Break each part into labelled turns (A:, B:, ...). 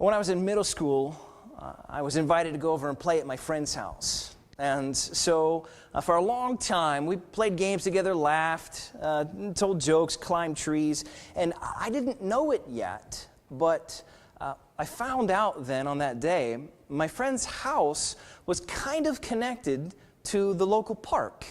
A: When I was in middle school, I was invited to go over and play at my friend's house. And so for a long time, we played games together, laughed, told jokes, climbed trees. And I didn't know it yet, but I found out then on that day, my friend's house was kind of connected to the local park.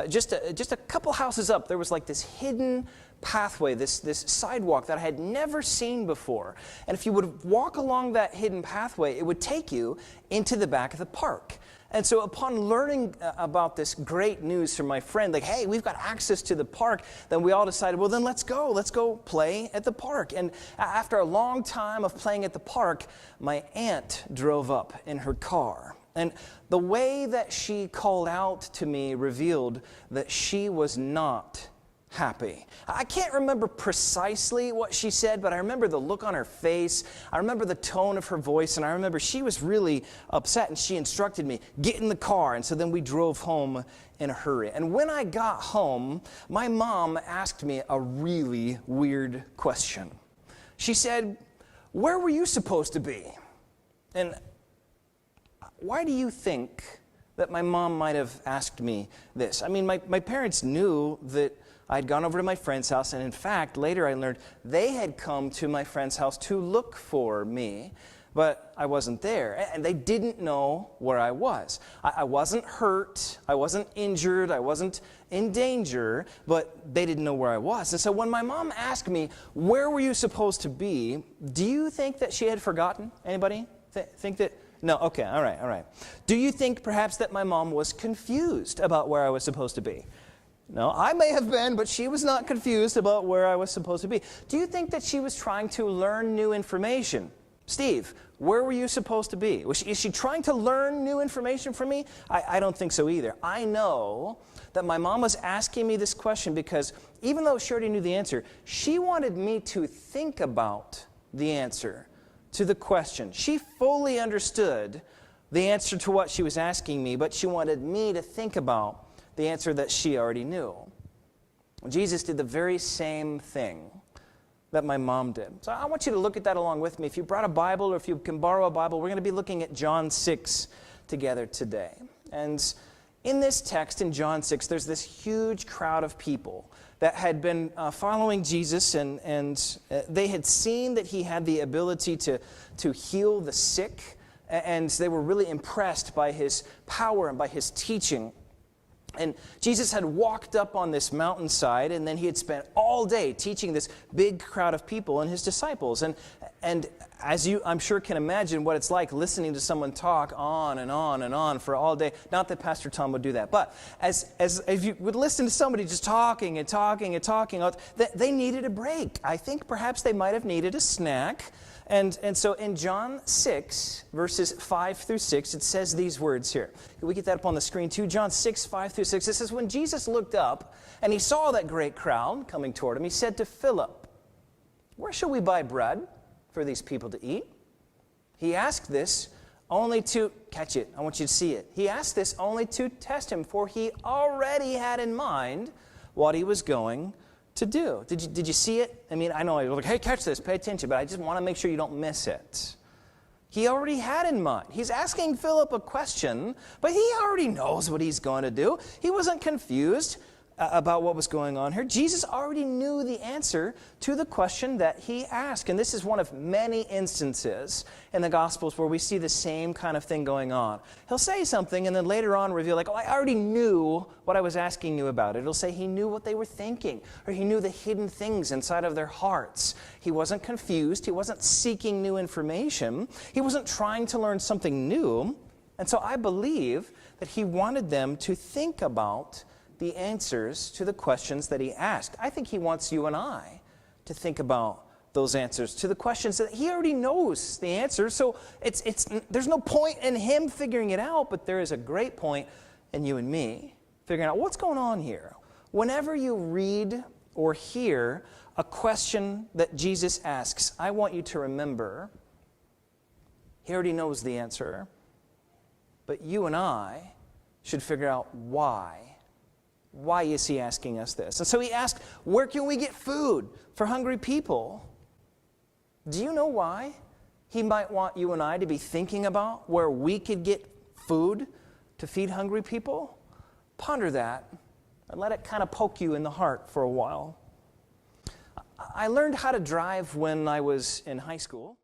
A: Just a couple houses up, there was like this hidden pathway, this sidewalk that I had never seen before. And if you would walk along that hidden pathway, it would take you into the back of the park. And so upon learning about this great news from my friend, like, hey, we've got access to the park, then we all decided, well, then let's go play at the park. And after a long time of playing at the park, my aunt drove up in her car. And the way that she called out to me revealed that she was not happy. I can't remember precisely what she said, but I remember the look on her face. I remember the tone of her voice, and I remember she was really upset, and she instructed me, get in the car. And so then we drove home in a hurry. And when I got home, my mom asked me a really weird question. She said, where were you supposed to be? And why do you think that my mom might have asked me this? I mean, my parents knew that I'd gone over to my friend's house, and in fact, later I learned they had come to my friend's house to look for me, but I wasn't there, and they didn't know where I was. I wasn't hurt, I wasn't injured, I wasn't in danger, but they didn't know where I was. And so when my mom asked me, where were you supposed to be, do you think that she had forgotten? Anybody think that? No, okay, all right. Do you think perhaps that my mom was confused about where I was supposed to be? No, I may have been, but she was not confused about where I was supposed to be. Do you think that she was trying to learn new information? Steve, where were you supposed to be? Is she trying to learn new information from me? I don't think so either. I know that my mom was asking me this question because even though she already knew the answer, she wanted me to think about the answer to the question. She fully understood the answer to what she was asking me, but she wanted me to think about the answer that she already knew. Jesus did the very same thing that my mom did. So I want you to look at that along with me. If you brought a Bible or if you can borrow a Bible, we're going to be looking at John 6 together today. And in this text in John 6, there's this huge crowd of people that had been following Jesus, and they had seen that he had the ability to heal the sick, and they were really impressed by his power and by his teaching. And Jesus had walked up on this mountainside, and then he had spent all day teaching this big crowd of people and his disciples. And as you, I'm sure, can imagine what it's like listening to someone talk on and on and on for all day. Not that Pastor Tom would do that, but as if you would listen to somebody just talking and talking and talking, they needed a break. I think perhaps they might have needed a snack. And so in John 6, verses 5 through 6, it says these words here. We get that up on the screen too. John 6, 5 through 6. It says, when Jesus looked up and he saw that great crowd coming toward him, he said to Philip, where shall we buy bread for these people to eat? He asked this only to, catch it, I want you to see it. He asked this only to test him, for he already had in mind what he was going to do. Did you see it? I mean, I know I was like, hey, catch this, pay attention, but I just want to make sure you don't miss it. He already had in mind. He's asking Philip a question, but he already knows what he's going to do. He wasn't confused about what was going on here. Jesus already knew the answer to the question that he asked. And this is one of many instances in the Gospels where we see the same kind of thing going on. He'll say something and then later on reveal, like, oh, I already knew what I was asking you about. It'll say he knew what they were thinking, or he knew the hidden things inside of their hearts. He wasn't confused. He wasn't seeking new information. He wasn't trying to learn something new. And so I believe that he wanted them to think about the answers to the questions that he asked. I think he wants you and I to think about those answers to the questions that he already knows the answers. So there's no point in him figuring it out, but there is a great point in you and me figuring out what's going on here. Whenever you read or hear a question that Jesus asks, I want you to remember he already knows the answer, but you and I should figure out why. Why is he asking us this? And so he asked, where can we get food for hungry people? Do you know why He might want you and I to be thinking about where we could get food to feed hungry people. Ponder that and let it kind of poke you in the heart for a while. I learned how to drive when I was in high school.